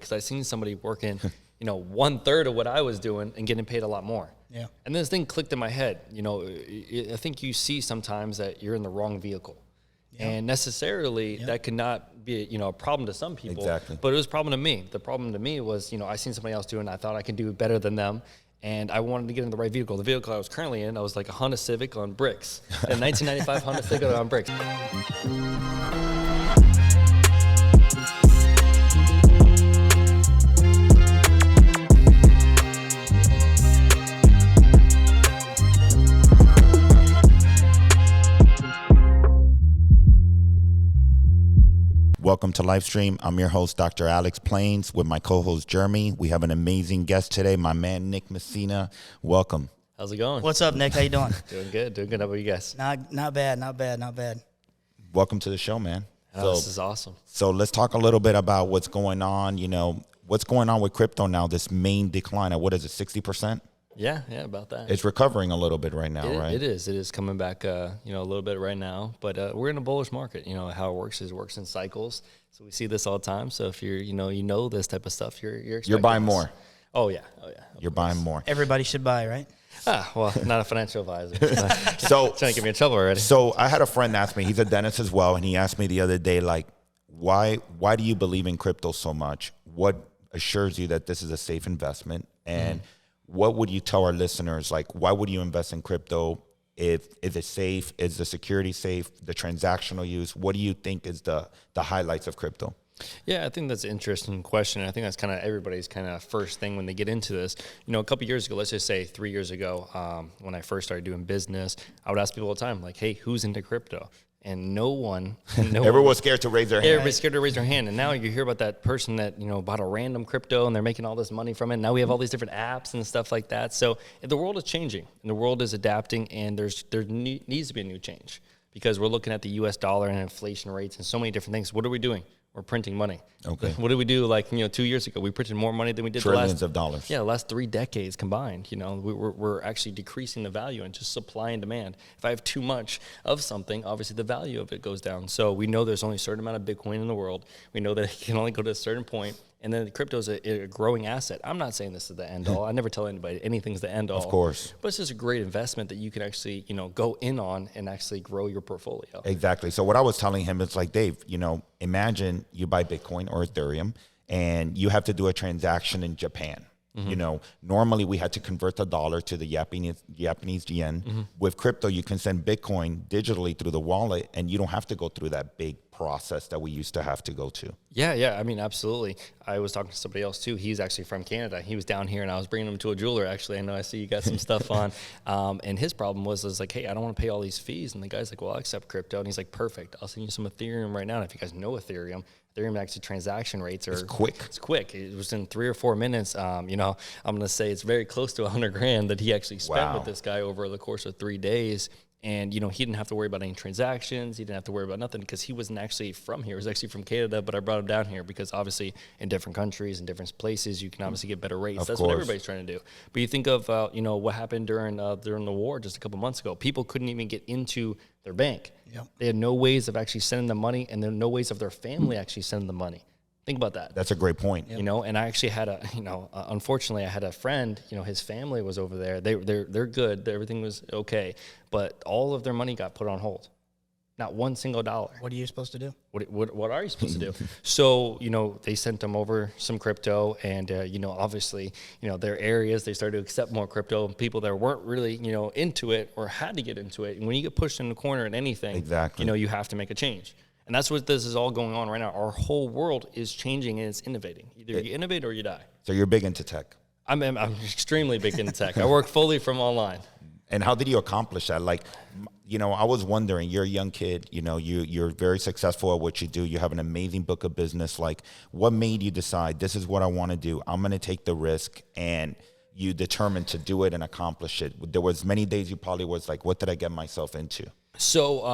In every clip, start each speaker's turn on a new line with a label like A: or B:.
A: because I seen somebody working, 1/3 of what I was doing and getting paid a lot more.
B: Yeah.
A: And then this thing clicked in my head. I think you see sometimes that you're in the wrong vehicle. Yeah. And necessarily that could not be, a problem to some people.
C: Exactly.
A: But it was a problem to me. The problem to me was, I seen somebody else doing it. I thought I could do it better than them. And I wanted to get in the right vehicle. The vehicle I was currently in, I was like a Honda Civic on bricks. A 1995 Honda Civic on bricks.
C: Welcome to Livestream. I'm your host, Dr. Alex Plains, with my co-host, Jeremy. We have an amazing guest today, my man, Nick Messina. Welcome.
A: How's it going?
B: What's up, Nick? How you doing?
A: Doing good. How about you guys?
B: Not bad.
C: Welcome to the show, man.
A: This is awesome.
C: So let's talk a little bit about what's going on. What's going on with crypto now, this main decline at, 60%?
A: Yeah, about that.
C: It's recovering a little bit right now, right?
A: It is coming back, a little bit right now. But we're in a bullish market. How it works is it works in cycles. So we see this all the time. So if you're, this type of stuff, you're
C: buying
A: this.
C: more.
A: Oh yeah.
C: You're buying more.
B: Everybody should buy, right?
A: Well, not a financial advisor.
C: So
A: trying to get me in trouble already.
C: So I had a friend ask me, he's a dentist as well, and he asked me the other day, like, why do you believe in crypto so much? What assures you that this is a safe investment? And what would you tell our listeners? Like, why would you invest in crypto? If it's safe, is the security safe, the transactional use? What do you think is the highlights of crypto?
A: Yeah, I think that's an interesting question. I think that's kind of everybody's kind of first thing when they get into this. A couple years ago, let's just say 3 years ago, when I first started doing business, I would ask people all the time, like, hey, who's into crypto? And no one
C: everyone's scared to raise their hand.
A: Everybody's scared to raise their hand. And now you hear about that person that, bought a random crypto and they're making all this money from it. Now we have all these different apps and stuff like that. So the world is changing and the world is adapting, and there needs to be a new change, because we're looking at the US dollar and inflation rates and so many different things. What are we doing? We're printing money.
C: Okay.
A: What did we do 2 years ago? We printed more money than we did
C: trillions of dollars.
A: Yeah, the last 3 decades combined. We're actually decreasing the value and just supply and demand. If I have too much of something, obviously the value of it goes down. So we know there's only a certain amount of Bitcoin in the world. We know that it can only go to a certain point. And then crypto is a growing asset. I'm not saying this is the end all. I never tell anybody anything's the end all.
C: Of course.
A: But it's just a great investment that you can actually, go in on and actually grow your portfolio.
C: Exactly. So what I was telling him, it's like, Dave, imagine you buy Bitcoin or Ethereum and you have to do a transaction in Japan. Normally we had to convert the dollar to the Japanese yen. With crypto, you can send Bitcoin digitally through the wallet, and you don't have to go through that big process that we used to have to go to.
A: Yeah. I mean, absolutely. I was talking to somebody else too. He's actually from Canada. He was down here and I was bringing him to a jeweler. Actually, I know I see you got some stuff on. And his problem was like, hey, I don't want to pay all these fees. And the guy's like, well, I'll accept crypto. And he's like, perfect. I'll send you some Ethereum right now. And if you guys know Ethereum actually transaction rates are
C: quick.
A: It's quick. It was in 3 or 4 minutes. I'm going to say it's very close to $100,000 that he actually spent with this guy over the course of 3 days. And, he didn't have to worry about any transactions. He didn't have to worry about nothing, because he wasn't actually from here. He was actually from Canada, but I brought him down here because obviously in different countries and different places, you can obviously get better rates. That's what everybody's trying to do. But you think of, what happened during the war just a couple months ago. People couldn't even get into their bank.
B: Yep.
A: They had no ways of actually sending them money, and there were no ways of their family actually sending them money. Think about that.
C: That's a great point.
A: And I actually had unfortunately I had a friend, his family was over there. They're good. Everything was okay. But all of their money got put on hold. Not one single dollar.
B: What are you supposed to do?
A: What are you supposed to do? So, they sent them over some crypto, and, obviously, their areas, they started to accept more crypto. People that weren't really, into it or had to get into it. And when you get pushed in the corner at anything,
C: exactly,
A: you have to make a change. And that's what this is all going on right now. Our whole world is changing and it's innovating. Either you innovate or you die.
C: So you're big into tech.
A: I'm extremely big into tech. I work fully from online.
C: And how did you accomplish that? Like, I was wondering, you're a young kid, you're very successful at what you do. You have an amazing book of business. Like, what made you decide, this is what I want to do? I'm going to take the risk, and you determined to do it and accomplish it. There was many days you probably was like, what did I get myself into?
A: So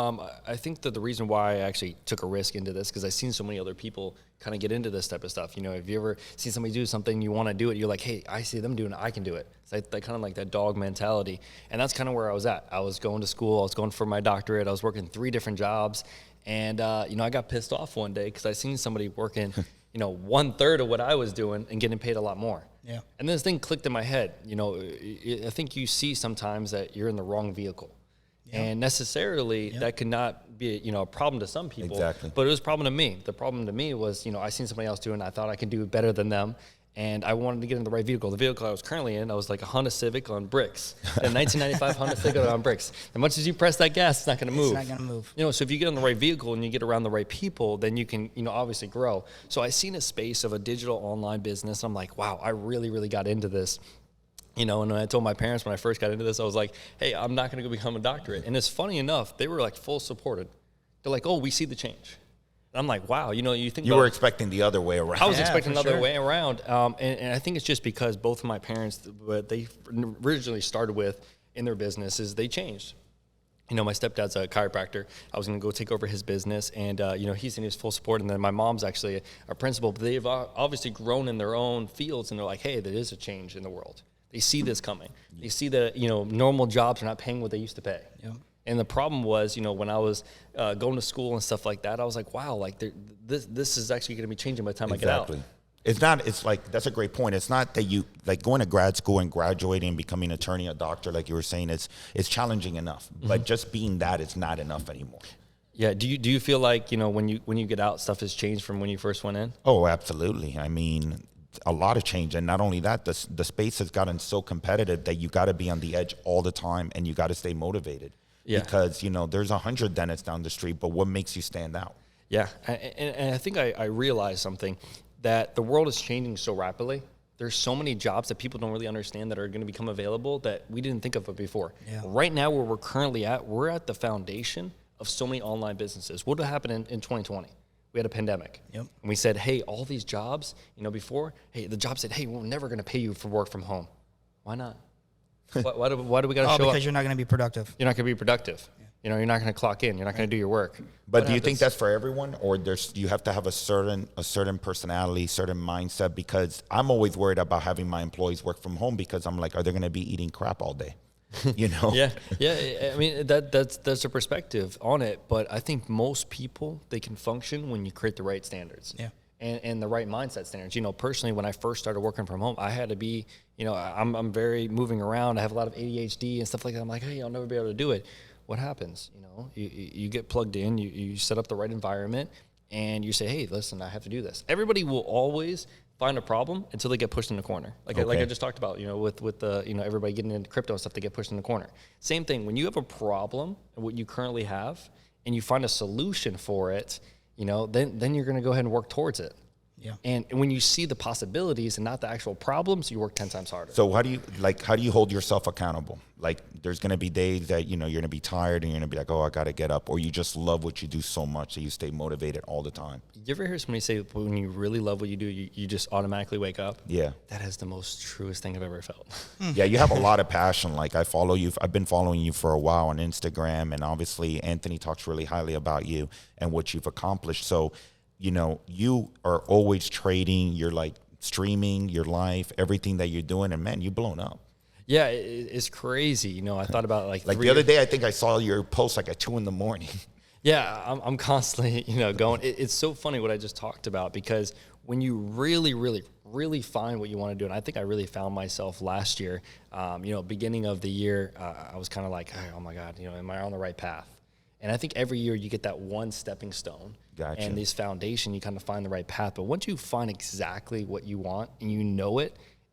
A: I think that the reason why I actually took a risk into this, because I've seen so many other people kind of get into this type of stuff. If you ever see somebody do something, you want to do it, you're like, hey, I see them doing it, I can do it. So I kind of like that dog mentality. And that's kind of where I was at. I was going to school, I was going for my doctorate, I was working 3 different jobs. And, I got pissed off one day because I seen somebody working 1/3 of what I was doing and getting paid a lot more.
B: Yeah.
A: And this thing clicked in my head. I think you see sometimes that you're in the wrong vehicle. Yeah. And necessarily that could not be, a problem to some people.
C: Exactly.
A: But it was a problem to me. The problem to me was, I seen somebody else doing it. I thought I could do it better than them. And I wanted to get in the right vehicle. The vehicle I was currently in, I was like a Honda Civic on bricks. A 1995 Honda Civic on bricks. As much as you press that gas, it's not going to move.
B: It's not going to move.
A: So if you get on the right vehicle and you get around the right people, then you can, obviously grow. So I seen a space of a digital online business. And I'm like, wow, I really, really got into this. And when I told my parents when I first got into this, I was like, hey, I'm not going to go become a doctorate. And it's funny enough, they were like full supported. They're like, oh, we see the change. And I'm like, wow, you think
C: you were expecting the other way around.
A: I was expecting the other way around. And I think it's just because both of my parents, what they originally started with in their business is they changed. My stepdad's a chiropractor. I was going to go take over his business, and he's in his full support. And then my mom's actually a principal. But they've obviously grown in their own fields, and they're like, hey, there is a change in the world. They see this coming. They see that normal jobs are not paying what they used to pay.
B: Yeah.
A: And the problem was, when I was going to school and stuff like that, I was like, wow, like this is actually going to be changing by the time I get out.
C: It's like, that's a great point. It's not that you, like going to grad school and graduating and becoming an attorney, a doctor, like you were saying, it's challenging enough. Mm-hmm. But just being that, it's not enough anymore.
A: Yeah. Do you feel like, when you get out, stuff has changed from when you first went in?
C: Oh, absolutely. I mean, a lot of change. And not only that, the space has gotten so competitive that you got to be on the edge all the time and you got to stay motivated. Yeah. Because, there's 100 dentists down the street, but what makes you stand out?
A: Yeah. And I think I realized something, that the world is changing so rapidly. There's so many jobs that people don't really understand that are going to become available that we didn't think of it before. Yeah. Right now, where we're currently at, we're at the foundation of so many online businesses. What happened in 2020? We had a pandemic. Yep. And we said, hey, all these jobs, before, hey, the job said, hey, we're never going to pay you for work from home. Why not? Why do we got to show up?
B: Because you're not going to be productive.
A: You're not going to be productive. Yeah. You're not going to clock in. You're not going to do your work.
C: But do you think that's for everyone, or you have to have a certain personality, certain mindset? Because I'm always worried about having my employees work from home because I'm like, are they going to be eating crap all day?
A: Yeah. I mean, that's a perspective on it. But I think most people, they can function when you create the right standards. Yeah. And the right mindset standards. Personally, when I first started working from home, I had to be, I'm very moving around. I have a lot of ADHD and stuff like that. I'm like, hey, I'll never be able to do it. What happens? You get plugged in, you set up the right environment, and you say, hey, listen, I have to do this. Everybody will always find a problem until they get pushed in the corner. Like I just talked about, with the, everybody getting into crypto and stuff, they get pushed in the corner. Same thing, when you have a problem, what you currently have, and you find a solution for it, then you're going to go ahead and work towards it. Yeah. And when you see the possibilities and not the actual problems, you work 10 times harder.
C: So how do you hold yourself accountable? Like, there's going to be days that, you're going to be tired and you're going to be like, oh, I got to get up. Or you just love what you do so much that you stay motivated all the time.
A: You ever hear somebody say, when you really love what you do, you just automatically wake up?
C: Yeah.
A: That is the most truest thing I've ever felt.
C: Yeah, you have a lot of passion. Like, I follow you. I've been following you for a while on Instagram. And obviously, Anthony talks really highly about you and what you've accomplished. So, you are always trading, you're like streaming your life, everything that you're doing, and man, you've blown up.
A: Yeah, it's crazy. I thought about like
C: the other day, I think I saw your post like at 2 a.m.
A: Yeah, I'm constantly, going. It's so funny what I just talked about, because when you really, really, really find what you want to do, and I think I really found myself last year, beginning of the year, I was kind of like, oh my God, am I on the right path? And I think every year you get that one stepping stone. Gotcha. And this foundation, you kind of find the right path. But once you find exactly what you want and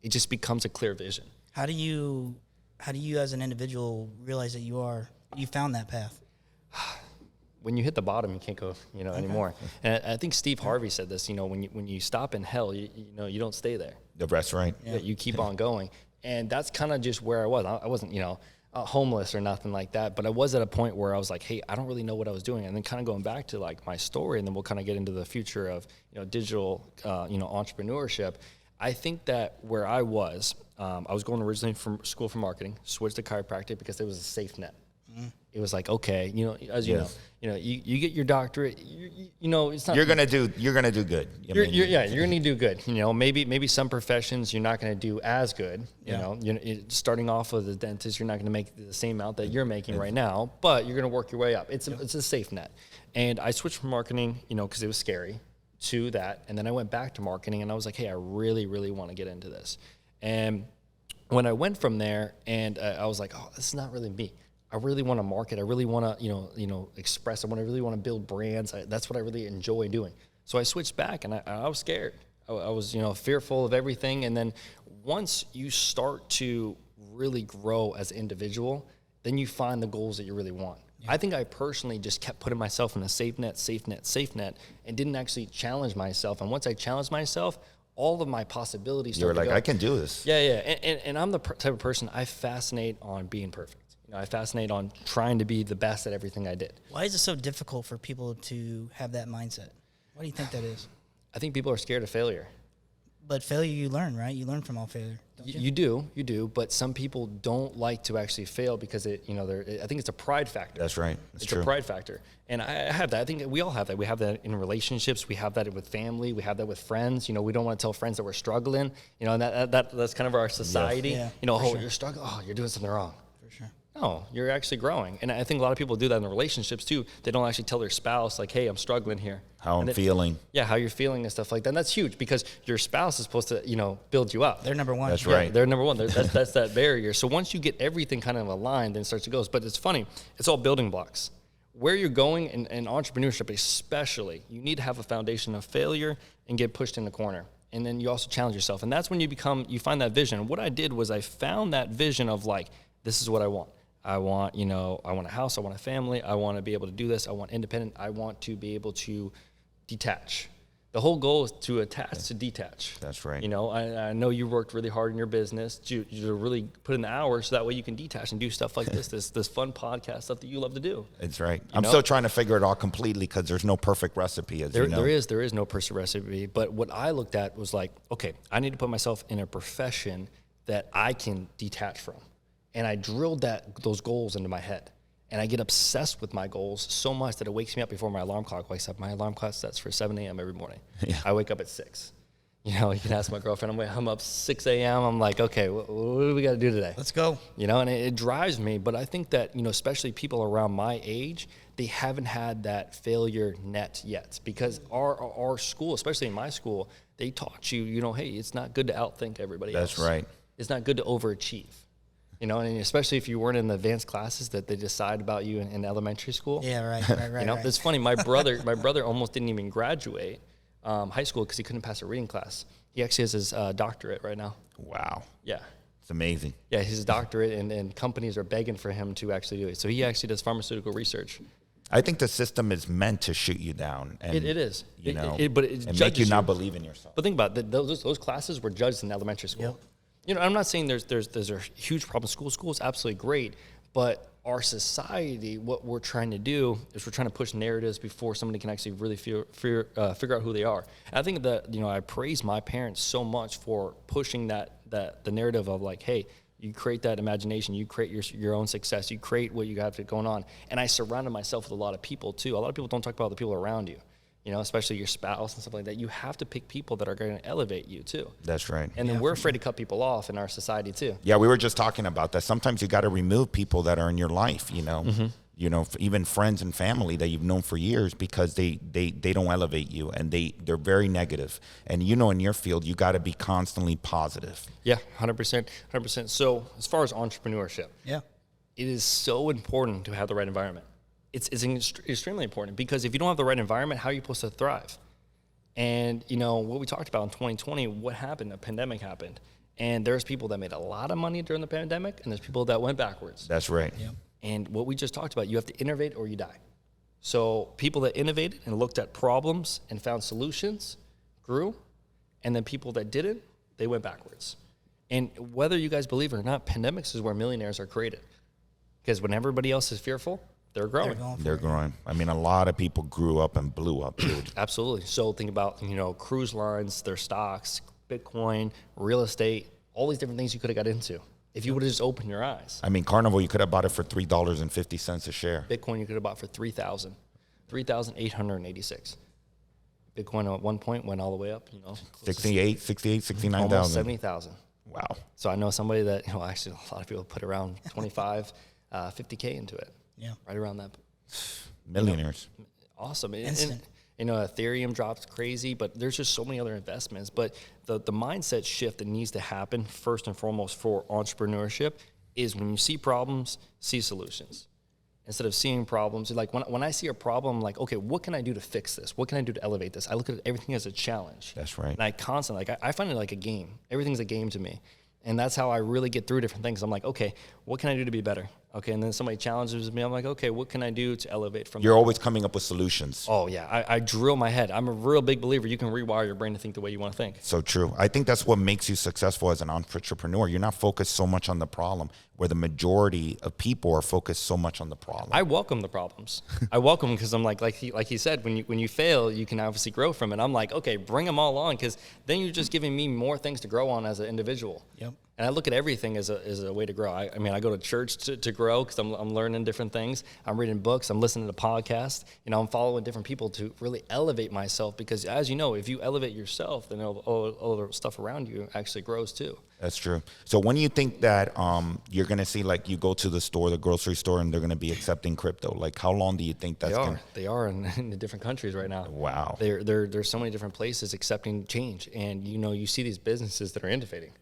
A: it just becomes a clear vision.
B: How do you as an individual realize that you found that path?
A: When you hit the bottom, you can't go, anymore. And I think Steve Harvey said this, when you stop in hell, you don't stay there.
C: That's right.
A: Yeah. You keep on going. And that's kind of just where I was. I wasn't, homeless or nothing like that, but I was at a point where I was like, hey, I don't really know what I was doing. And then kind of going back to like my story, and then we'll kind of get into the future of digital entrepreneurship. I think that where I was going originally from school for marketing, switched to chiropractic because it was a safe net. Mm-hmm. It was like, okay, as you know, you get your doctorate, it's not.
C: You're gonna do good.
A: You're gonna do good. Maybe some professions you're not gonna do as good. Starting off with a dentist, you're not gonna make the same amount that you're making right now, but you're gonna work your way up. It's a safe net. And I switched from marketing, because it was scary, to that. And then I went back to marketing and I was like, hey, I really, really want to get into this. And when I went from there and I was like, oh, this is not really me. I really want to market. I really want to, express. I really want to build brands. That's what I really enjoy doing. So I switched back and I was scared. I was, fearful of everything. And then once you start to really grow as an individual, then you find the goals that you really want. Yeah. I think I personally just kept putting myself in a safe net, and didn't actually challenge myself. And once I challenged myself, all of my possibilities started to go.
C: You're like, I can do this.
A: Yeah. And I'm the type of person, I fascinate on being perfect. I fascinate on trying to be the best at everything I did.
B: Why is it so difficult for people to have that mindset? Why do you think that is?
A: I think people are scared of failure.
B: But failure, you learn, right? You learn from all failure.
A: You do. But some people don't like to actually fail because I think it's a pride factor.
C: That's right.
A: It's true. A pride factor. And I have that. I think we all have that. We have that in relationships. We have that with family. We have that with friends. We don't want to tell friends that we're struggling. And that's kind of our society.
B: Yes.
A: Yeah,
B: sure.
A: You're struggling. Oh, you're doing something wrong.
B: No,
A: you're actually growing. And I think a lot of people do that in relationships too. They don't actually tell their spouse, like, hey, I'm struggling here.
C: How I'm feeling.
A: Yeah, how you're feeling and stuff like that. And that's huge because your spouse is supposed to, build you up.
B: They're number one.
C: That's right.
A: They're number one. That's that barrier. So once you get everything kind of aligned, then it starts to go. But it's funny. It's all building blocks. Where you're going in entrepreneurship especially, you need to have a foundation of failure and get pushed in the corner. And then you also challenge yourself. And that's when you find that vision. What I did was I found that vision of like, this is what I want. I want a house, I want a family, I want to be able to do this, I want independent, I want to be able to detach. The whole goal is to attach to detach.
C: That's right.
A: I know you worked really hard in your business to really put in the hours so that way you can detach and do stuff like this fun podcast stuff that you love to do.
C: That's right. I'm still trying to figure it out completely because there's no perfect recipe, as you know.
A: There is no perfect recipe. But what I looked at was like, okay, I need to put myself in a profession that I can detach from. And I drilled those goals into my head. And I get obsessed with my goals so much that it wakes me up before my alarm clock wakes up. My alarm clock sets for 7 a.m. every morning. Yeah. I wake up at 6. You can ask my girlfriend, I'm up 6 a.m. I'm like, okay, what do we got to do today?
B: Let's go.
A: And it drives me. But I think that, especially people around my age, they haven't had that failure net yet. Because our school, especially in my school, they taught you, hey, it's not good to outthink everybody else.
C: That's right.
A: It's not good to overachieve. And especially if you weren't in the advanced classes that they decide about you in elementary school.
B: Yeah, right.
A: It's funny. My brother almost didn't even graduate high school because he couldn't pass a reading class. He actually has his doctorate right now.
C: Wow.
A: Yeah.
C: It's amazing.
A: Yeah, his doctorate, and companies are begging for him to actually do it. So he actually does pharmaceutical research.
C: I think the system is meant to shoot you down. And,
A: it is.
C: But it make you not believe in yourself.
A: But think about it. Those classes were judged in elementary school.
B: Yep.
A: I'm not saying there's a huge problem. School is absolutely great, but our society, what we're trying to do is we're trying to push narratives before somebody can actually really figure out who they are. And I think that I praise my parents so much for pushing the narrative of like, hey, you create that imagination, you create your own success, you create what you have going on. And I surrounded myself with a lot of people too. A lot of people don't talk about the people around you. Especially your spouse and stuff like that. You have to pick people that are going to elevate you too.
C: That's right.
A: And then we're afraid to cut people off in our society too.
C: Yeah, we were just talking about that. Sometimes you got to remove people that are in your life, even friends and family that you've known for years because they don't elevate you and they're very negative. And in your field, you got to be constantly positive.
A: Yeah, 100%. So as far as entrepreneurship, it is so important to have the right environment. It's extremely important because if you don't have the right environment, how are you supposed to thrive? And, what we talked about in 2020, what happened? A pandemic happened. And there's people that made a lot of money during the pandemic, and there's people that went backwards.
C: That's right.
B: Yep.
A: And what we just talked about, you have to innovate or you die. So people that innovated and looked at problems and found solutions grew, and then people that didn't, they went backwards. And whether you guys believe it or not, pandemics is where millionaires are created. Because when everybody else is fearful, they're growing.
C: They're growing. I mean, a lot of people grew up and blew up, dude.
A: Absolutely. So think about, cruise lines, their stocks, Bitcoin, real estate, all these different things you could have got into if you would have just opened your eyes.
C: I mean, Carnival, you could have bought it for $3.50 a share.
A: Bitcoin, you could have bought for $3,886. Bitcoin at one point went all the way up,
C: 69,000.
A: Almost 70,000.
C: Wow.
A: So I know somebody that, actually a lot of people put around 25, 50K into it.
B: Yeah.
A: Right around that.
C: Millionaires.
A: Awesome.
B: Instant.
A: Ethereum drops crazy, but there's just so many other investments. But the mindset shift that needs to happen first and foremost for entrepreneurship is when you see problems, see solutions. Instead of seeing problems, like when I see a problem, I'm like, okay, what can I do to fix this? What can I do to elevate this? I look at everything as a challenge.
C: That's right.
A: And I constantly, I find it like a game. Everything's a game to me. And that's how I really get through different things. I'm like, okay, what can I do to be better? Okay, and then somebody challenges me. I'm like, okay, what can I do to elevate from
C: You're always coming up with solutions.
A: Oh, yeah. I drill my head. I'm a real big believer. You can rewire your brain to think the way you want to think.
C: So true. I think that's what makes you successful as an entrepreneur. You're not focused so much on the problem, where the majority of people are focused so much on the problem.
A: I welcome the problems. I welcome them because I'm like he said, when you fail, you can obviously grow from it. I'm like, okay, bring them all on, because then you're just giving me more things to grow on as an individual.
B: Yep.
A: And I look at everything as a way to grow. I mean, I go to church to grow because I'm learning different things. I'm reading books. I'm listening to podcasts. I'm following different people to really elevate myself, because, as you know, if you elevate yourself, then all the stuff around you actually grows too.
C: That's true. So when you think that you're going to see, like, you go to the store, the grocery store, and they're going to be accepting crypto, like, how long do you think that's going to...
A: They are in the different countries right now.
C: Wow.
A: There's so many different places accepting change. And, you see these businesses that are innovating.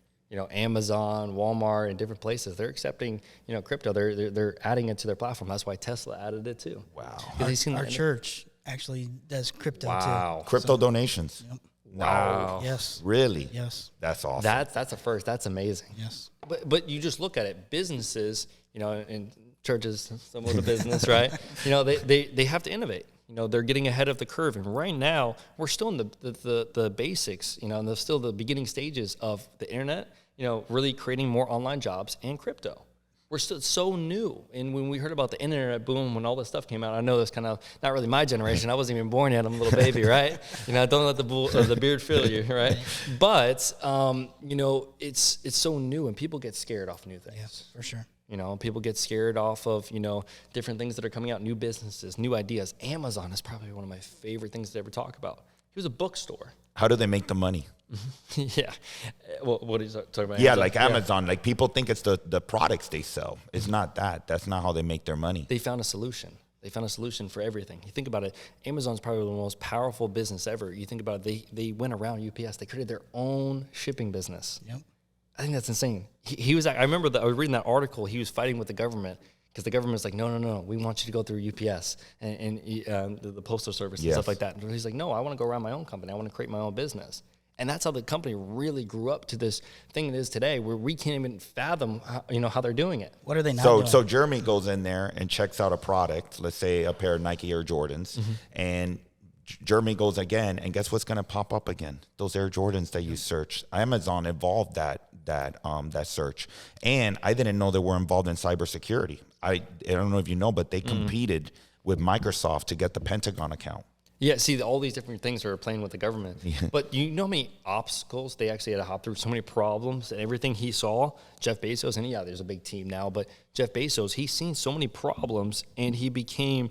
A: Amazon, Walmart, and different places, they're accepting, crypto. They're adding it to their platform. That's why Tesla added it too.
C: Wow.
B: Our church actually does crypto too.
C: Crypto donations.
B: Yep.
A: Wow.
B: Yes.
C: Really?
B: Yes.
C: That's awesome.
A: That's a first. That's amazing.
B: Yes.
A: But you just look at it. Businesses, and churches, some of the business, right? They have to innovate. They're getting ahead of the curve. And right now, we're still in the basics, and still the beginning stages of the internet, really creating more online jobs and crypto. We're still so new. And when we heard about the internet boom, when all this stuff came out, I know that's kind of not really my generation. I wasn't even born yet. I'm a little baby, right? Don't let the beard fill you, right? But, it's so new, and people get scared off new things.
B: Yes, for sure.
A: People get scared off of, different things that are coming out, new businesses, new ideas. Amazon is probably one of my favorite things to ever talk about. He was a bookstore.
C: How do they make the money?
A: Yeah. Well, what are you talking about?
C: Yeah, like Amazon. Like, people think it's the products they sell. It's not that. That's not how they make their money.
A: They found a solution. They found a solution for everything. You think about it, Amazon's probably the most powerful business ever. You think about it, they went around UPS. They created their own shipping business.
B: Yep. I
A: think that's insane. He was. I remember I was reading that article. He was fighting with the government because the government's like, no, we want you to go through UPS and the postal service and stuff like that. And he's like, no, I want to go around my own company. I want to create my own business. And that's how the company really grew up to this thing it is today, where we can't even fathom how they're doing it.
B: What are they not doing?
C: So Jeremy goes in there and checks out a product, let's say a pair of Nike Air Jordans, and Jeremy goes again, and guess what's going to pop up again? Those Air Jordans that you searched. Amazon evolved that search, and I didn't know they were involved in cybersecurity. I don't know if you know, but they competed with Microsoft to get the Pentagon account.
A: Yeah, see, all these different things are playing with the government. Yeah. But you know how many obstacles they actually had to hop through, so many problems, and everything he saw, Jeff Bezos, and there's a big team now, but Jeff Bezos, he's seen so many problems, and he became,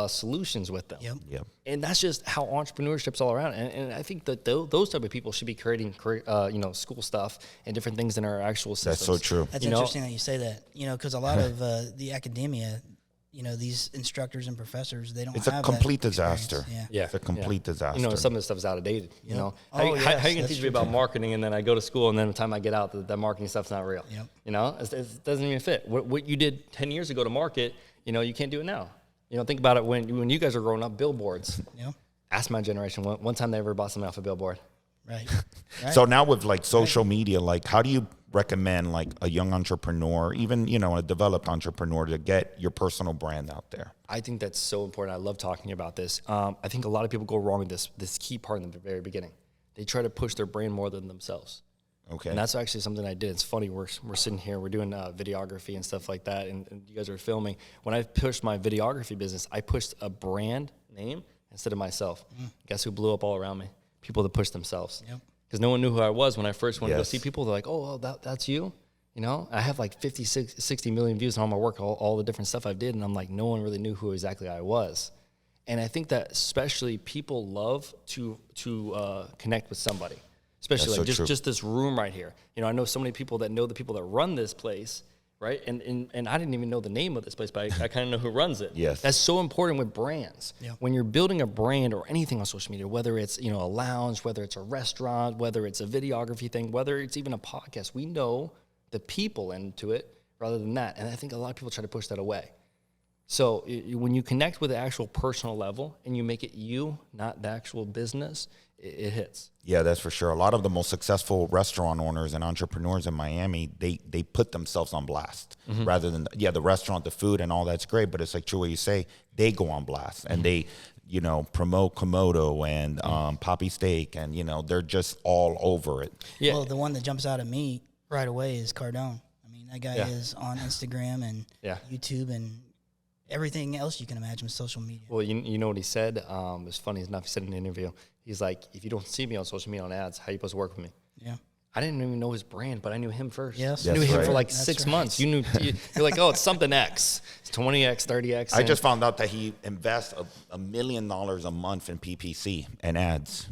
A: solutions with them.
C: Yep.
A: And that's just how entrepreneurship's all around. And I think that those type of people should be creating, school stuff and different things in our actual systems.
C: That's so true.
B: That's interesting that you say that, because a lot of the academia, these instructors and professors, they don't have that.
C: It's a complete disaster.
B: Yeah.
C: It's a complete disaster.
A: Some of the stuff is outdated, How are you going to teach me about marketing, and then I go to school, and then by the time I get out, the marketing stuff's not real? Yep. It doesn't even fit. What you did 10 years ago to market, you can't do it now. Think about it when you guys were growing up, billboards.
B: Yeah.
A: Ask my generation, one time they ever bought something off a billboard.
B: Right.
C: So now with social media, how do you recommend a young entrepreneur, even, a developed entrepreneur, to get your personal brand out there?
A: I think that's so important. I love talking about this. I think a lot of people go wrong with this key part in the very beginning. They try to push their brand more than themselves.
C: Okay.
A: And that's actually something I did. It's funny, we're sitting here, we're doing videography and stuff like that, and you guys are filming. When I pushed my videography business, I pushed a brand name instead of myself. Guess who blew up all around me? People that push themselves. Yep. Because no one knew who I was when I first went to go see people. They're like, oh, that's you? I have 50, 60 million views on all my work, all the different stuff I've did. And I'm like, no one really knew who exactly I was. And I think that especially people love to connect with somebody. Especially just this room right here. I know so many people that know the people that run this place, right? And I didn't even know the name of this place, but I kind of know who runs it.
C: Yes.
A: That's so important with brands.
B: Yeah.
A: When you're building a brand or anything on social media, whether it's, a lounge, whether it's a restaurant, whether it's a videography thing, whether it's even a podcast, we know the people into it rather than that. And I think a lot of people try to push that away. So when you connect with the actual personal level and you make it you, not the actual business, it hits.
C: Yeah, that's for sure. A lot of the most successful restaurant owners and entrepreneurs in Miami, they put themselves on blast rather than, the restaurant, the food and all that's great. But it's like true what you say, they go on blast and they, promote Komodo and Poppy Steak and, they're just all over it.
B: Yeah. Well, the one that jumps out at me right away is Cardone. I mean, that guy is on Instagram and YouTube and everything else you can imagine with social media.
A: Well, you know what he said? It's funny enough, he said in an interview, he's like, if you don't see me on social media on ads, how are you supposed to work with me?
B: Yeah.
A: I didn't even know his brand, but I knew him first.
B: Yes.
A: I knew him for like
B: That's
A: 6
B: right.
A: months. You're like, oh, it's something X. It's 20X, 30X.
C: I just found out that he invests $1 million a month in PPC and ads.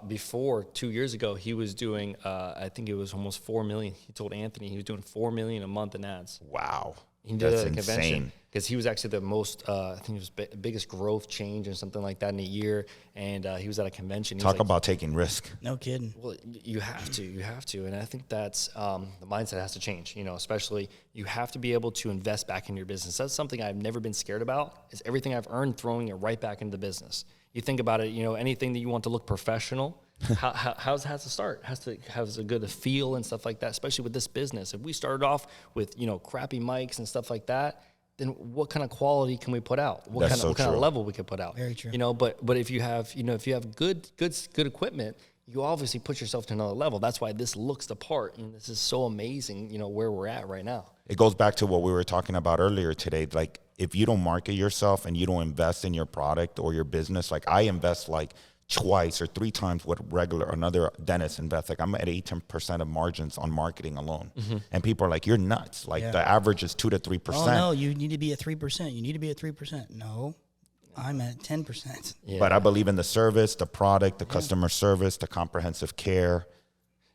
A: Before 2 years ago, he was doing, I think it was almost 4 million. He told Anthony he was doing 4 million a month in ads.
C: Wow.
A: He did
C: That's
A: it at a convention
C: insane.
A: because he was actually the most, I think it was biggest growth change or something like that in a year. And he was at a convention.
C: Talk about taking risk.
B: No kidding.
A: Well, you have to. And I think that's, the mindset has to change, especially you have to be able to invest back in your business. That's something I've never been scared about is everything I've earned, throwing it right back into the business. You think about it, anything that you want to look professional, how it has to start, has to have a good feel and stuff like that, especially with this business. If we started off with, crappy mics and stuff like that, then what kind of quality can we put out? What kind of level we could put out?
B: Very true.
A: But if you have, good equipment, you obviously put yourself to another level. That's why this looks the part, and this is so amazing, where we're at right now.
C: It goes back to what we were talking about earlier today. Like, if you don't market yourself and you don't invest in your product or your business, like I invest like twice or 3 times what another dentist invests. Like I'm at 18% of margins on marketing alone. And people are like, you're nuts. Like the average is 2 to 3%.
B: Oh no, you need to be at 3%. You need to be at 3%. No, I'm at 10%.
A: Yeah.
C: But I believe in the service, the product, the customer service, the comprehensive care.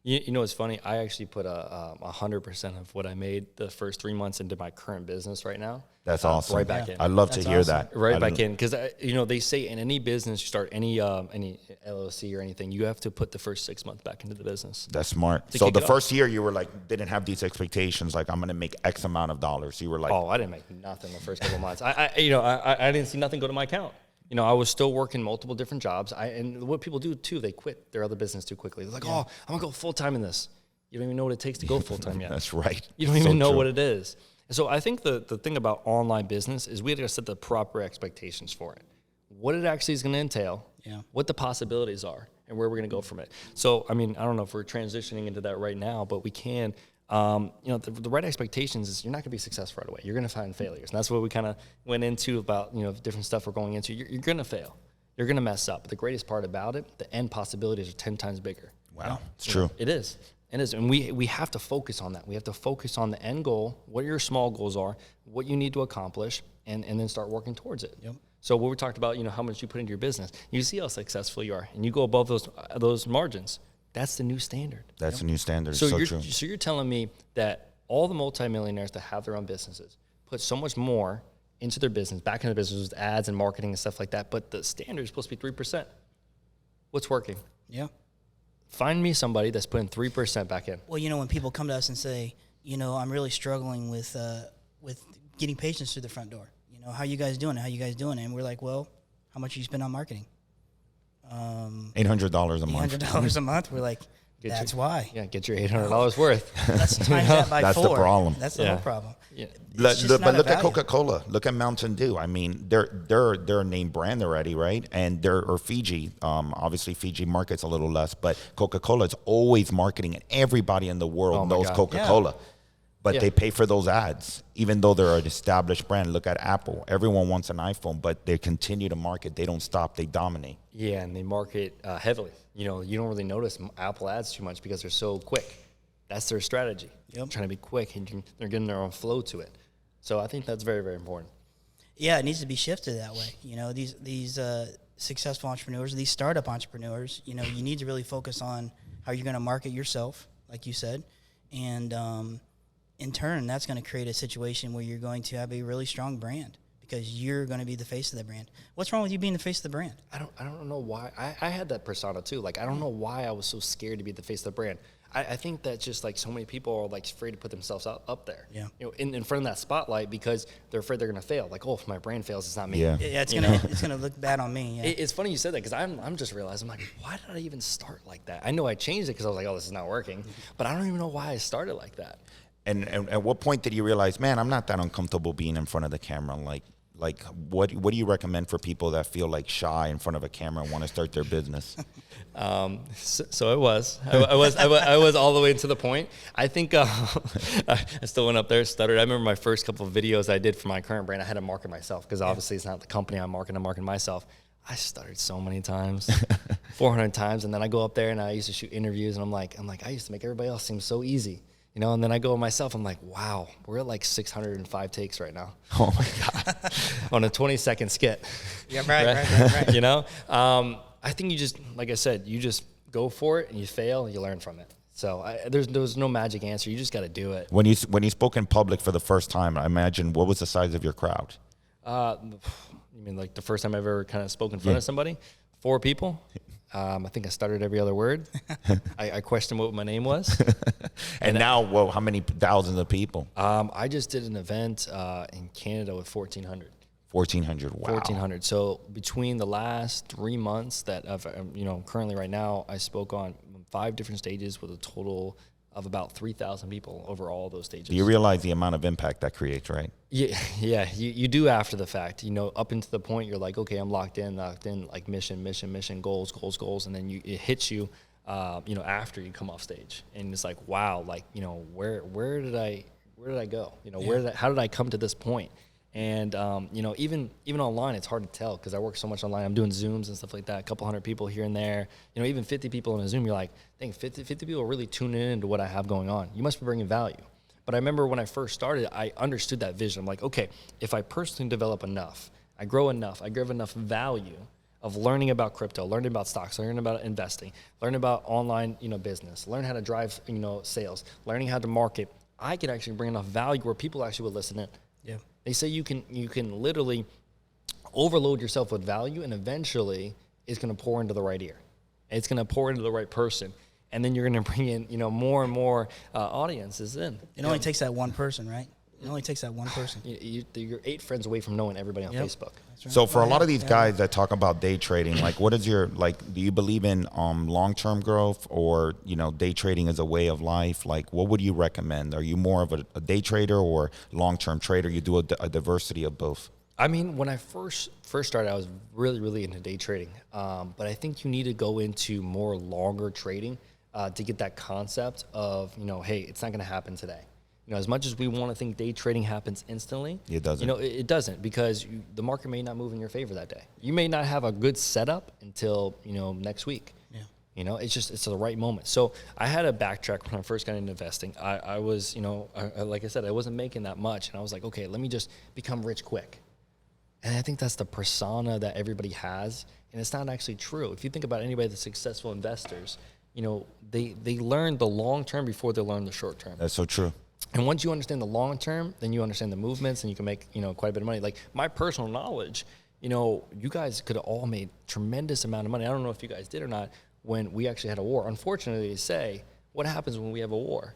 A: You know, it's funny. I actually put 100% of what I made the first 3 months into my current business right now.
C: That's awesome.
A: Right back in.
C: I love to hear that.
A: Right back in. Because, they say in any business, you start any LLC or anything, you have to put the first 6 months back into the business.
C: That's smart. So the first year you were like, didn't have these expectations, like I'm going to make X amount of dollars. You were like,
A: oh, I didn't make nothing the first couple of months. I didn't see nothing go to my account. I was still working multiple different jobs. And what people do too, they quit their other business too quickly. They're like, oh, I'm going to go full time in this. You don't even know what it takes to go full time yet.
C: That's right.
A: You don't even know what it is. And so I think the thing about online business is we have to set the proper expectations for it. What it actually is going to entail, what the possibilities are, and where we're going to go from it. So, I don't know if we're transitioning into that right now, but we can. The right expectations is you're not going to be successful right away. You're going to find failures. And that's what we kind of went into about, different stuff we're going into. You're going to fail. You're going to mess up. But the greatest part about it, the end possibilities are 10 times bigger.
C: Wow, it's true.
A: It is. It is. And we have to focus on that. We have to focus on the end goal, what your small goals are, what you need to accomplish, and then start working towards it. Yep. So what we talked about, how much you put into your business, you see how successful you are, and you go above those margins. That's the new standard.
C: That's the new standard.
A: So
C: so true.
A: So you're telling me that all the multimillionaires that have their own businesses put so much more into their business, back into the business with ads and marketing and stuff like that, but the standard is supposed to be 3%. What's working?
B: Yeah.
A: Find me somebody that's putting 3% back in.
B: Well, when people come to us and say, I'm really struggling with getting patients through the front door. How you guys doing? How you guys doing? And we're like, well, how much you spend on marketing?
C: $800 a month.
B: $800 a month. We're like, that's why.
A: Yeah, get your $800 worth.
B: Let's times that by 4.
C: That's the problem.
B: That's the whole problem.
A: Yeah.
C: But look at Coca-Cola. Look at Mountain Dew. I mean, they're a name brand already, right? And or Fiji. Obviously, Fiji markets a little less, but Coca-Cola is always marketing, and everybody in the world knows Coca-Cola. Yeah. But they pay for those ads, even though they're an established brand. Look at Apple. Everyone wants an iPhone, but they continue to market. They don't stop. They dominate.
A: Yeah, and they market heavily. You don't really notice Apple ads too much because they're so quick. That's their strategy. Yep. Trying to be quick, and they're getting their own flow to it. So I think that's very, very important.
B: Yeah, it needs to be shifted that way. These successful entrepreneurs, these startup entrepreneurs, you need to really focus on how you're going to market yourself, like you said, and in turn, that's going to create a situation where you're going to have a really strong brand because you're going to be the face of the brand. What's wrong with you being the face of the brand?
A: I don't know why. I had that persona too. Like, I don't know why I was so scared to be the face of the brand. I think that just like so many people are like afraid to put themselves up there, in front of that spotlight because they're afraid they're going to fail. Like, oh, if my brand fails, it's not me.
B: Yeah, it's gonna look bad on me. Yeah.
A: It's funny you said that because I'm just realizing, I'm like, why did I even start like that? I know I changed it because I was like, oh, this is not working, but I don't even know why I started like that.
C: And at what point did you realize, man, I'm not that uncomfortable being in front of the camera? Like what do you recommend for people that feel like shy in front of a camera and want to start their business?
A: So I was all the way to the point. I think I still went up there, stuttered. I remember my first couple of videos I did for my current brand. I had to market myself because obviously it's not the company I'm marketing myself. I stuttered so many times, 400 times, and then I go up there and I used to shoot interviews, and I'm like, I used to make everybody else seem so easy. And then I go myself, I'm like, wow, we're at like 605 takes right now.
C: Oh my God.
A: On a 20-second skit.
B: Yeah, right.
A: I think you just, like I said, you just go for it and you fail and you learn from it. So there's no magic answer. You just got to do it.
C: When you spoke in public for the first time, I imagine, what was the size of your crowd?
A: You mean like the first time I've ever kind of spoken in front of somebody? 4 people. I think I stuttered every other word. I questioned what my name was.
C: and now, well, how many thousands of people?
A: I just did an event in Canada with 1,400.
C: 1,400, wow.
A: 1,400. So between the last 3 months that I've, currently right now, I spoke on 5 different stages with a total of about 3,000 people over all those stages.
C: You realize the amount of impact that creates, right?
A: Yeah. You do after the fact. Up into the point you're like, okay, I'm locked in, like mission, goals, and then it hits you, after you come off stage, and it's like, wow, like, where did I go? How did I come to this point? And even online, it's hard to tell because I work so much online. I'm doing Zooms and stuff like that. A couple hundred people here and there. Even 50 people in a Zoom. You're like, dang, 50 people are really tuning in to what I have going on. You must be bringing value. But I remember when I first started, I understood that vision. I'm like, okay, if I personally develop enough, I grow enough, I give enough value of learning about crypto, learning about stocks, learning about investing, learning about online, business, learn how to drive, sales, learning how to market, I could actually bring enough value where people actually would listen in.
B: Yeah.
A: They say you can literally overload yourself with value, and eventually it's going to pour into the right ear. It's going to pour into the right person, and then you're going to bring in more and more audiences in.
B: It only takes that one person, right? It only takes that one person.
A: You're 8 friends away from knowing everybody on Facebook.
B: Right.
C: So for a lot of these guys that talk about day trading, like, what is your, do you believe in long-term growth, or, day trading is a way of life? Like, what would you recommend? Are you more of a day trader or long-term trader? You do a diversity of both?
A: I mean, when I first started, I was really, really into day trading. But I think you need to go into more longer trading to get that concept of, hey, it's not going to happen today. As much as we want to think day trading happens instantly,
C: it doesn't.
A: It doesn't, because the market may not move in your favor that day. You may not have a good setup until, next week. Yeah. It's the right moment. So I had to backtrack when I first got into investing. I was, like I said, I wasn't making that much. And I was like, okay, let me just become rich quick. And I think that's the persona that everybody has. And it's not actually true. If you think about anybody that's successful investors, they learn the long term before they learn the short term.
C: That's so true.
A: And once you understand the long term, then you understand the movements, and you can make, quite a bit of money. Like my personal knowledge, you guys could have all made tremendous amount of money. I don't know if you guys did or not when we actually had a war. Unfortunately, they say, what happens when we have a war?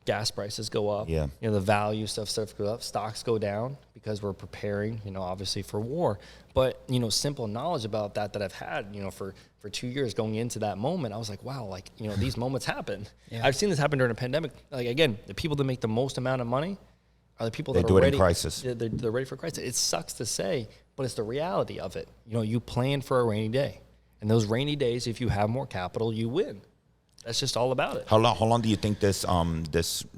A: Gas prices go up.
C: Yeah.
A: The value stuff goes up. Stocks go down because we're preparing, obviously for war. But, simple knowledge about that I've had, for 2 years going into that moment, I was like, wow, like, these moments happen. Yeah. I've seen this happen during a pandemic. Like, again, the people that make the most amount of money are the people that are ready. They do it in crisis. They're ready for crisis. It sucks to say, but it's the reality of it. You plan for a rainy day. And those rainy days, if you have more capital, you win. That's just all about it.
C: How long do you think this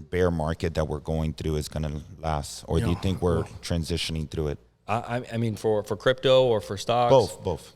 C: bear market that we're going through is going to last? Or do you think we're transitioning through it?
A: I mean, for crypto or for stocks?
C: Both.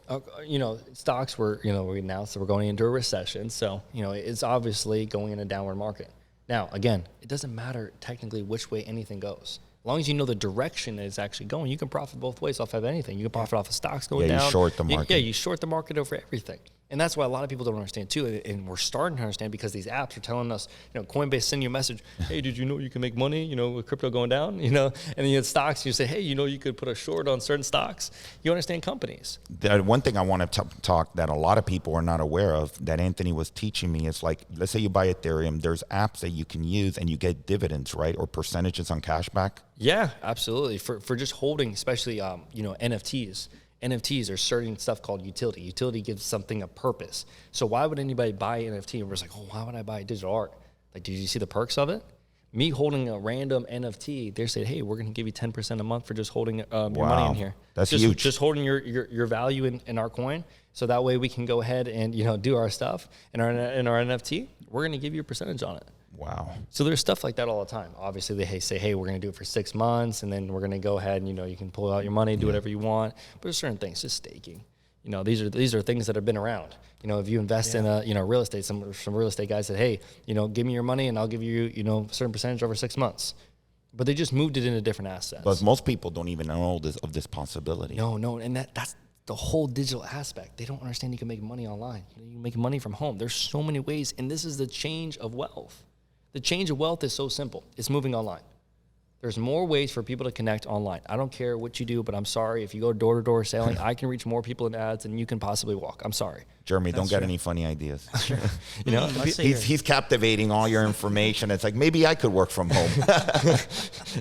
A: Stocks we announced that we're going into a recession. So, it's obviously going in a downward market. Now, again, it doesn't matter technically which way anything goes. As long as you know the direction it's actually going, you can profit both ways off of anything. You can profit off of stocks going down.
C: You short the market.
A: You short the market over everything. And that's why a lot of people don't understand too. And we're starting to understand because these apps are telling us, Coinbase send you a message, hey, did you know you can make money, with crypto going down, and then you had stocks, you say, hey, you could put a short on certain stocks. You understand companies.
C: The one thing I want to talk that a lot of people are not aware of that Anthony was teaching me is like, let's say you buy Ethereum, there's apps that you can use and you get dividends, right? Or percentages on cashback.
A: Yeah, absolutely. For just holding, especially, NFTs. NFTs are certain stuff called utility. Utility gives something a purpose. So why would anybody buy an NFT? And we're just like, why would I buy digital art? Like, did you see the perks of it? Me holding a random NFT, they said, hey, we're going to give you 10% a month for just holding your money in here.
C: That's
A: just,
C: huge.
A: Just holding your value in our coin. So that way we can go ahead and, do our stuff in our NFT. We're going to give you a percentage on it.
C: Wow.
A: So there's stuff like that all the time. Obviously, they say, hey, we're going to do it for 6 months, and then we're going to go ahead and, you can pull out your money, do whatever you want. But there's certain things, just staking. These are things that have been around. If you invest in real estate, some real estate guy said, hey, give me your money and I'll give you, a certain percentage over 6 months. But they just moved it into different assets.
C: But most people don't even know of this possibility.
A: No, and that's the whole digital aspect. They don't understand you can make money online. You can make money from home. There's so many ways, and this is the change of wealth. The change of wealth is so simple. It's moving online. There's more ways for people to connect online. I don't care what you do, but I'm sorry. If you go door-to-door selling, I can reach more people in ads than you can possibly walk. I'm sorry.
C: Jeremy, don't get any funny ideas.
B: He's
C: he's captivating all your information. It's like, maybe I could work from home.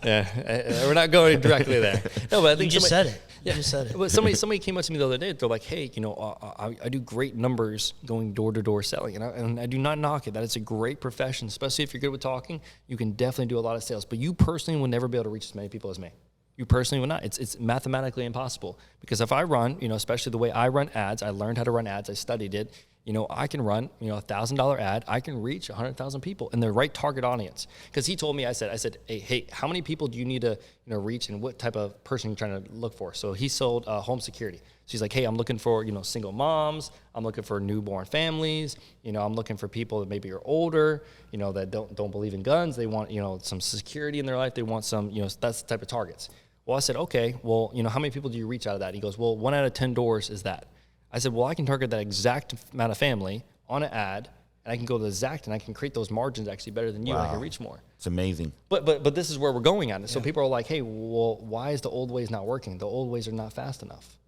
A: We're not going directly there. No, but I think
B: You just said it. You just said it.
A: But somebody came up to me the other day. They're like, hey, I do great numbers going door-to-door selling. And I do not knock it. That it's a great profession, especially if you're good with talking. You can definitely do a lot of sales. But you personally will never be able to reach as many people as me. You personally will not. It's mathematically impossible. Because if I run, especially the way I run ads, I learned how to run ads. I studied it. I can run, $1,000 ad. I can reach 100,000 people in the right target audience. Because he told me, I said, hey, how many people do you need to, reach, and what type of person you're trying to look for? So he sold home security. So he's like, hey, I'm looking for, single moms. I'm looking for newborn families. I'm looking for people that maybe are older, that don't believe in guns. They want, some security in their life. They want some, that's the type of targets. Well, I said, okay, well, how many people do you reach out of that? He goes, well, 1 out of 10 doors is that. I said, well, I can target that exact amount of family on an ad, and I can go to the exact, and I can create those margins actually better than you.
C: Wow.
A: I can reach more.
C: It's amazing.
A: But this is where we're going at it. So people are like, hey, well, why is the old ways not working? The old ways are not fast enough.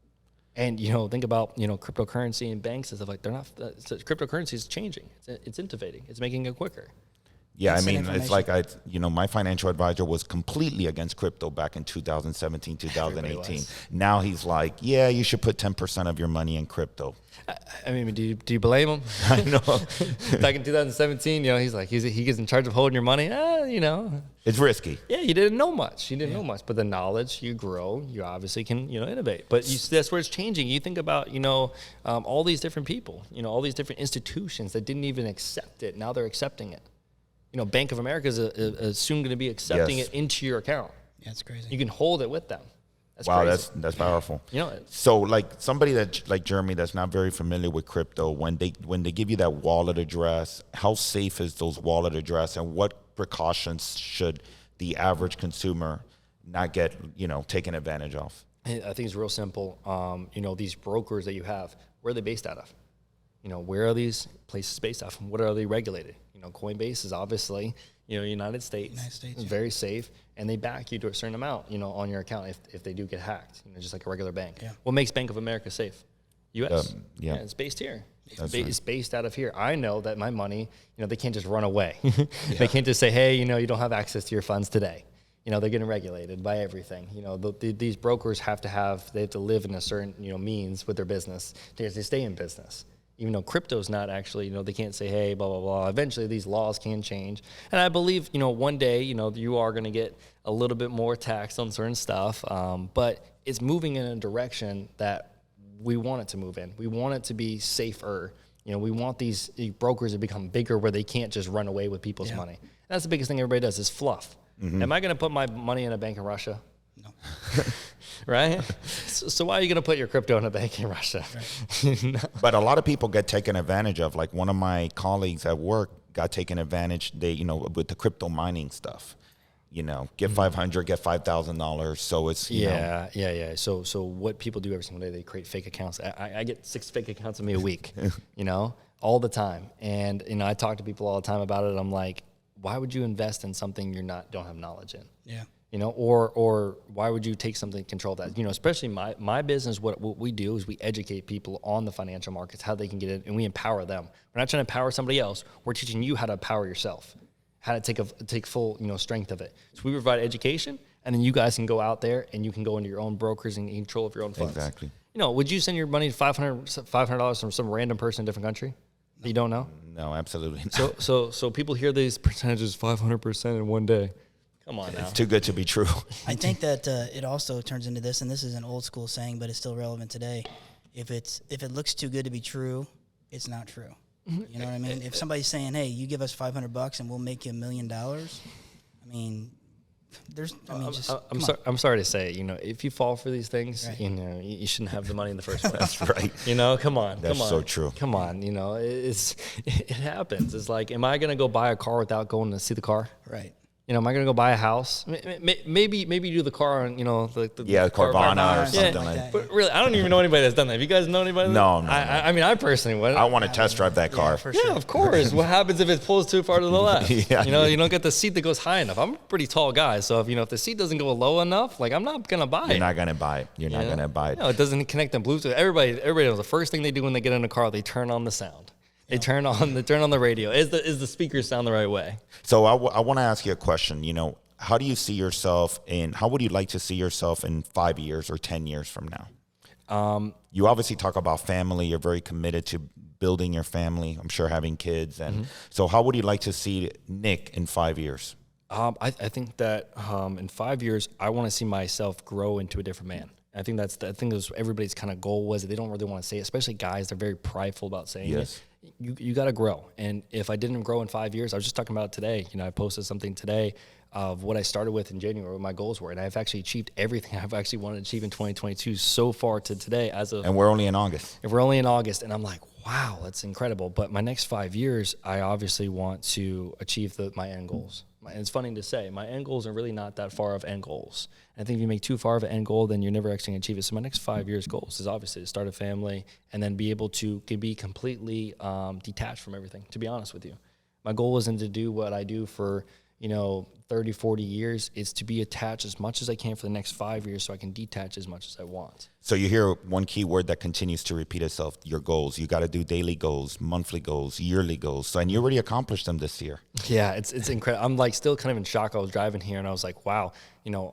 A: And, think about, cryptocurrency and banks and stuff like they're not, cryptocurrency is changing. It's innovating. It's making it quicker.
C: Yeah, I mean, it's like my financial advisor was completely against crypto back in 2017, 2018. Now he's like, yeah, you should put 10% of your money in crypto.
A: I mean, do you blame him?
C: I know.
A: Back in 2017, he's like, he gets in charge of holding your money.
C: It's risky.
A: Yeah, you didn't know much. Know much, but the knowledge you grow, you obviously can, innovate. But that's where it's changing. You think about, all these different people, all these different institutions that didn't even accept it. Now they're accepting it. Bank of America is soon going to be accepting it into your account.
B: Yeah, it's crazy.
A: You can hold it with them. That's
C: wow,
A: crazy.
C: that's powerful.
A: So
C: so somebody that like Jeremy that's not very familiar with crypto, when they give you that wallet address, how safe is those wallet address, and what precautions should the average consumer not get taken advantage of?
A: I think it's real simple. These brokers that you have, where are they based out of? Where are these places based off? What are they regulated? Coinbase is obviously, United States, very safe, and they back you to a certain amount, on your account if they do get hacked, just like a regular bank. Yeah. What makes Bank of America safe? U.S. Yeah, it's based here. It's based out of here. I know that my money, they can't just run away. They can't just say, hey, you don't have access to your funds today. They're getting regulated by everything. These brokers have to live in a certain, means with their business to stay in business. Even though crypto's not actually, they can't say, hey, blah, blah, blah. Eventually, these laws can change. And I believe, one day, you are going to get a little bit more taxed on certain stuff. But it's moving in a direction that we want it to move in. We want it to be safer. We want these brokers to become bigger where they can't just run away with people's money. And that's the biggest thing everybody does is fluff. Mm-hmm. Am I going to put my money in a bank in Russia? No. Right? So why are you going to put your crypto in a bank in Russia?
B: Right.
A: No.
C: But a lot of people get taken advantage of. Like one of my colleagues at work got taken advantage, with the crypto mining stuff. get 500, get $5,000. So it's,
A: yeah. So what people do every single day, they create fake accounts. I get 6 fake accounts of me a week, all the time. And, I talk to people all the time about it. I'm like, why would you invest in something don't have knowledge in?
B: Yeah.
A: Or why would you take something to control that? Especially my business, what we do is we educate people on the financial markets, how they can get in, and we empower them. We're not trying to empower somebody else. We're teaching you how to empower yourself, how to take full, strength of it. So we provide education, and then you guys can go out there and you can go into your own brokers and control of your own funds.
C: Exactly.
A: Would you send your money to $500 from some random person in a different country that you don't know?
C: No, absolutely not.
A: So people hear these percentages, 500% in one day. Come on now.
C: It's too good to be true.
B: I think that it also turns into this, and this is an old school saying, but it's still relevant today. If it looks too good to be true, it's not true. You know what I mean? If somebody's saying, "Hey, you give us $500 and we'll make you $1 million," I mean,
A: I'm sorry to say, if you fall for these things,
B: right.
A: You shouldn't have the money in the first place.
C: That's right.
A: Come on.
C: That's so true.
A: Come on, it happens. It's like, am I going to go buy a car without going to see the car?
B: Right.
A: Am I going to go buy a house? Maybe you do the car on,
C: Carvana or something like that.
A: But really, I don't even know anybody that's done that. Have you guys know anybody?
C: No.
A: I mean, I personally would.
C: I want to test drive that car.
B: For sure.
A: Yeah, of course. What happens if it pulls too far to the left?
C: Yeah.
A: You don't get the seat that goes high enough. I'm a pretty tall guy, so if the seat doesn't go low enough, I'm not gonna buy it.
C: You're not gonna buy it. You're not gonna buy it.
A: No, it doesn't connect them Bluetooth. Everybody knows the first thing they do when they get in a car, they turn on the sound. They turn on the radio. Is the speakers sound the right way?
C: So I want to ask you a question. How do you see yourself how would you like to see yourself in 5 years or 10 years from now? You obviously talk about family. You're very committed to building your family. I'm sure having kids. And so how would you like to see Nick in 5 years?
A: I think that in 5 years, I want to see myself grow into a different man. I think that's everybody's kind of goal was that they don't really want to say it, especially guys. They're very prideful about saying it. You got to grow. And if I didn't grow in 5 years, I was just talking about it today. I posted something today of what I started with in January, what my goals were. And I've actually achieved everything I've actually wanted to achieve in 2022 so far to today.
C: And we're only in August.
A: If we're only in August, and I'm like, wow, that's incredible. But my next 5 years, I obviously want to achieve my end goals. And it's funny to say, my end goals are really not that far of end goals. I think if you make too far of an end goal, then you're never actually going to achieve it. So my next 5 years goals is obviously to start a family and then be able to be completely detached from everything, to be honest with you. My goal isn't to do what I do for, 30, 40 years. It's to be attached as much as I can for the next 5 years so I can detach as much as I want.
C: So you hear one key word that continues to repeat itself, your goals. You got to do daily goals, monthly goals, yearly goals. So, and you already accomplished them this year.
A: Yeah, it's incredible. I'm still kind of in shock. I was driving here and I was like, wow,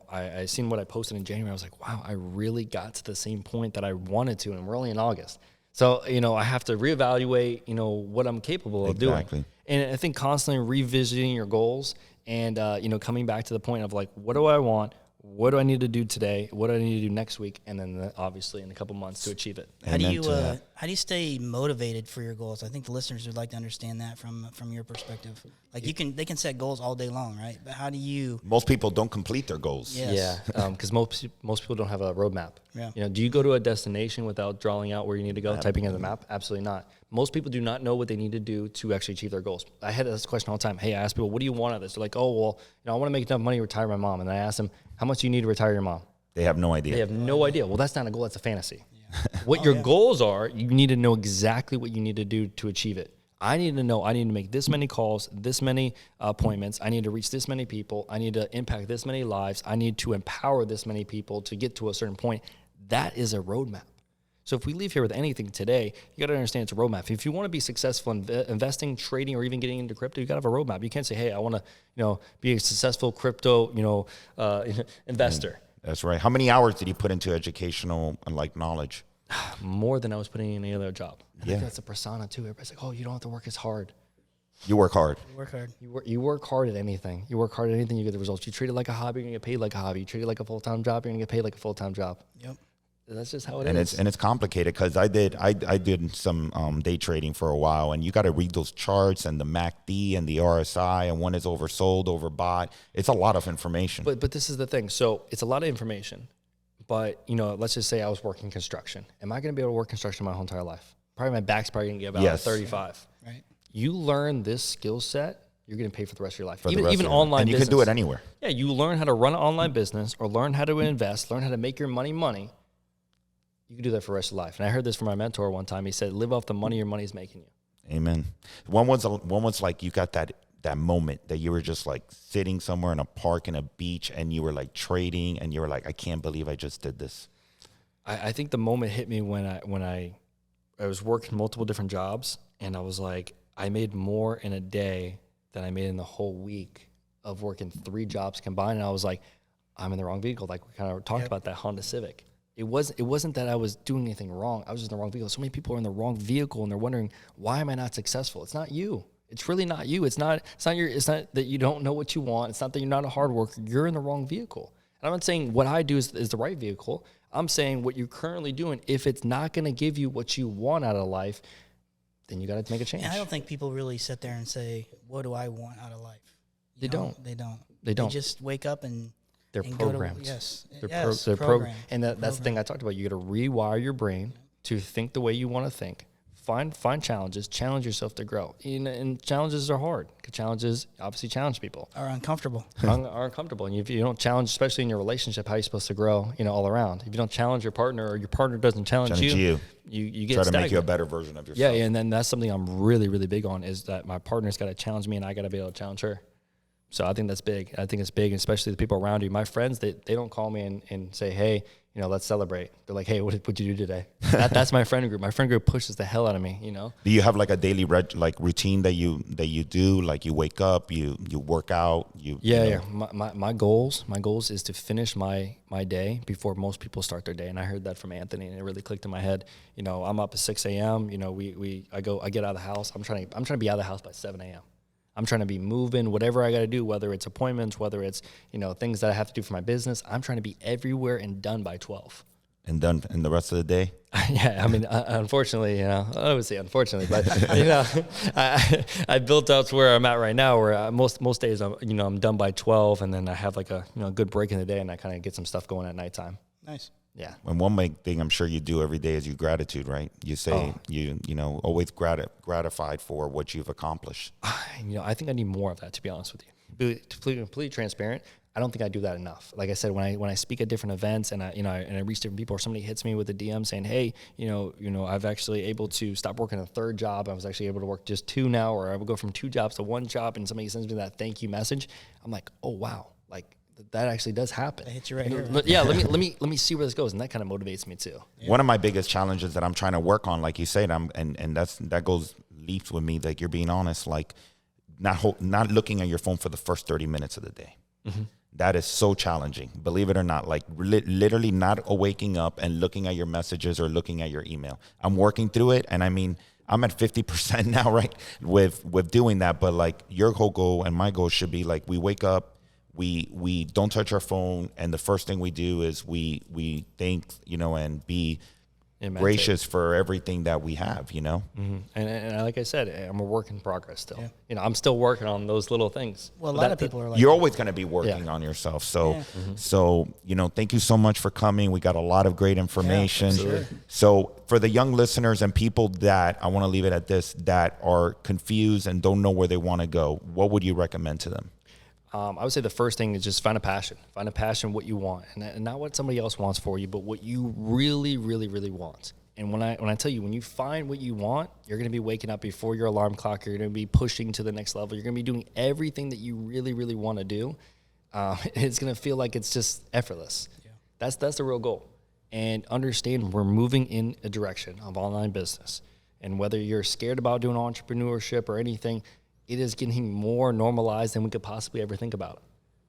A: I seen what I posted in January. I was like, wow, I really got to the same point that I wanted to, and we're only in August. So, I have to reevaluate, what I'm capable of doing. And I think constantly revisiting your goals and, coming back to the point of what do I want? What do I need to do today? What do I need to do next week? And then obviously in a couple months to achieve it.
B: How do you stay motivated for your goals? I think the listeners would like to understand that from your perspective. They can set goals all day long, right? But how do you?
C: Most people don't complete their goals.
B: Yes.
A: Yeah, because most people don't have a roadmap.
B: Yeah.
A: Do you go to a destination without drawing out where you need to go, typing in the map? Absolutely not. Most people do not know what they need to do to actually achieve their goals. I had this question all the time. Hey, I ask people, what do you want out of this? They're like, oh, well, I want to make enough money to retire my mom. And I ask them, how much do you need to retire your mom?
C: They have no idea.
A: They have no idea. Well, that's not a goal. That's a fantasy. What your goals are, you need to know exactly what you need to do to achieve it. I need to know I need to make this many calls, this many appointments. I need to reach this many people. I need to impact this many lives. I need to empower this many people to get to a certain point. That is a roadmap. So if we leave here with anything today, you got to understand it's a roadmap. If you want to be successful in investing, trading, or even getting into crypto, you got to have a roadmap. You can't say, hey, I want to, be a successful crypto, investor.
C: That's right. How many hours did you put into educational knowledge?
A: More than I was putting in any other job. I think that's a persona too. Everybody's like, oh, you don't have to work as hard.
C: You work hard.
B: You work hard.
A: You work hard at anything. You work hard at anything, you get the results. You treat it like a hobby, you're going to get paid like a hobby. You treat it like a full-time job, you're going to get paid like a full-time job.
B: Yep.
A: That's just how it is.
C: And it's complicated because I did some day trading for a while, and you got to read those charts and the MACD and the RSI and when it's oversold, overbought. It's a lot of information.
A: But this is the thing. So it's a lot of information. But let's just say I was working construction. Am I going to be able to work construction my whole entire life? Probably my back's probably going to get about 35.
B: Right.
A: You learn this skill set you're getting paid for the rest of your life.
C: For the rest
A: Even
C: of your life.
A: online
C: and you
A: business.
C: can do it anywhere.
A: Yeah, you learn how to run an online business or learn how to invest, learn how to make your money. You can do that for the rest of your life. And I heard this from my mentor one time. He said, live off the money your money's making you.
C: Amen. One was like you got that moment that you were just like sitting somewhere in a park in a beach and you were like trading and you were like, I can't believe I just did this.
A: I think the moment hit me when I was working multiple different jobs, and I was like, I made more in a day than I made in the whole week of working 3 jobs combined. And I was like, I'm in the wrong vehicle. Like we kind of talked about that Honda Civic. It wasn't that I was doing anything wrong. I was just in the wrong vehicle. So many people are in the wrong vehicle and they're wondering, why am I not successful? It's not you. It's really not you. It's not that you don't know what you want. It's not that you're not a hard worker. You're in the wrong vehicle. And I'm not saying what I do is the right vehicle. I'm saying what you're currently doing, if it's not going to give you what you want out of life, then you got to make a change.
B: And I don't think people really sit there and say, what do I want out of life?
A: They don't.
B: They just wake up and
A: they're programmed.
B: They're
A: programmed. And that's the thing I talked about. You got to rewire your brain to think the way you want to think. Find challenges. Challenge yourself to grow. And challenges are hard. Because challenges obviously challenge people.
B: Are uncomfortable.
A: Are uncomfortable. And if you don't challenge, especially in your relationship, how are you supposed to grow? All around. If you don't challenge your partner, or your partner doesn't challenge you get
C: try to
A: stagnant.
C: make you a better version of yourself.
A: Yeah, and then that's something I'm really, really big on, is that my partner's got to challenge me and I got to be able to challenge her. So I think that's big. I think it's big, especially the people around you. My friends, they don't call me and say, hey, let's celebrate. They're like, hey, what'd you do today? That's my friend group. My friend group pushes the hell out of me,
C: Do you have like a daily routine that you do? Like you wake up, you work out,
A: Yeah. My goals is to finish my day before most people start their day. And I heard that from Anthony and it really clicked in my head. I'm up at 6 a.m. I get out of the house. I'm trying to be out of the house by 7 a.m. I'm trying to be moving, whatever I got to do, whether it's appointments, whether it's, things that I have to do for my business. I'm trying to be everywhere and done by 12.
C: And done in the rest of the day?
A: Yeah, I mean, unfortunately, I would say unfortunately, but, I built up to where I'm at right now, where most days, I'm done by 12, and then I have like a good break in the day, and I kind of get some stuff going at nighttime.
B: Nice.
A: Yeah.
C: And one big thing I'm sure you do every day is you right? You say always gratified for what you've accomplished.
A: I think I need more of that, to be honest with you. To be completely transparent, I don't think I do that enough. Like I said, when I speak at different events and I reach different people, or somebody hits me with a DM saying, hey, I've actually able to stop working a 3rd job. I was actually able to work just 2 now, or I would go from 2 jobs to 1 job, and somebody sends me that thank you message. I'm like, oh wow, like that actually does happen.
B: That hits you right here.
A: Yeah, let me see where this goes, and that kind of motivates me too.
C: Yeah. One of my biggest challenges that I'm trying to work on, like you said, that goes leaps with me. Like you're being honest, like not looking at your phone for the first 30 minutes of the day. Mm-hmm. That is so challenging, believe it or not. Like literally not waking up and looking at your messages or looking at your email. I'm working through it, and I mean, I'm at 50% now, right, with doing that. But like your whole goal and my goal should be like we wake up. We don't touch our phone, and the first thing we do is we thank, and be gracious for everything that we have,
A: Mm-hmm. And like I said, I'm a work in progress still. Yeah. I'm still working on those little things.
B: Well, a lot of people are like,
C: you're always going to be working on yourself. So, so thank you so much for coming. We got a lot of great information.
B: Yeah, sure.
C: So for the young listeners and people that, I want to leave it at this, that are confused and don't know where they want to go, what would you recommend to them?
A: I would say the first thing is just find a passion. Find a passion, what you want, and not what somebody else wants for you, but what you really, really, really want. And when I tell you, when you find what you want, you're going to be waking up before your alarm clock. You're going to be pushing to the next level. You're going to be doing everything that you really, really want to do. It's going to feel like it's just effortless. Yeah. That's the real goal. And understand we're moving in a direction of online business. And whether you're scared about doing entrepreneurship or anything, it is getting more normalized than we could possibly ever think about.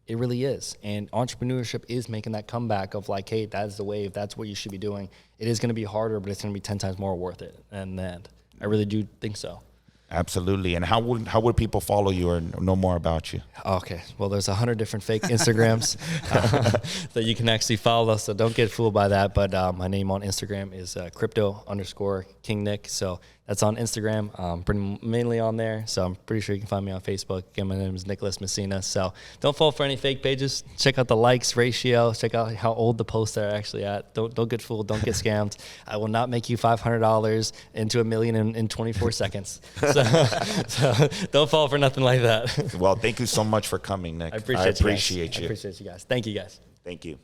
A: It really is. And entrepreneurship is making that comeback of like, hey, that's the wave. That's what you should be doing. It is going to be harder, but it's going to be 10 times more worth it. And I really do think so.
C: Absolutely. And how would people follow you or know more about you?
A: Okay. Well, there's 100 different fake Instagrams that you can actually follow. So don't get fooled by that. But my name on Instagram is crypto_KingNick. So That's on Instagram, pretty mainly on there. So I'm pretty sure you can find me on Facebook. Again, my name is Nicholas Messina. So don't fall for any fake pages. Check out the likes ratio. Check out how old the posts are actually at. Don't get fooled. Don't get scammed. I will not make you $500 into $1 million in 24 seconds. So don't fall for nothing like that.
C: Well, thank you so much for coming, Nick.
A: I appreciate you guys.
C: you.
A: I appreciate you guys. Thank you guys.
C: Thank you.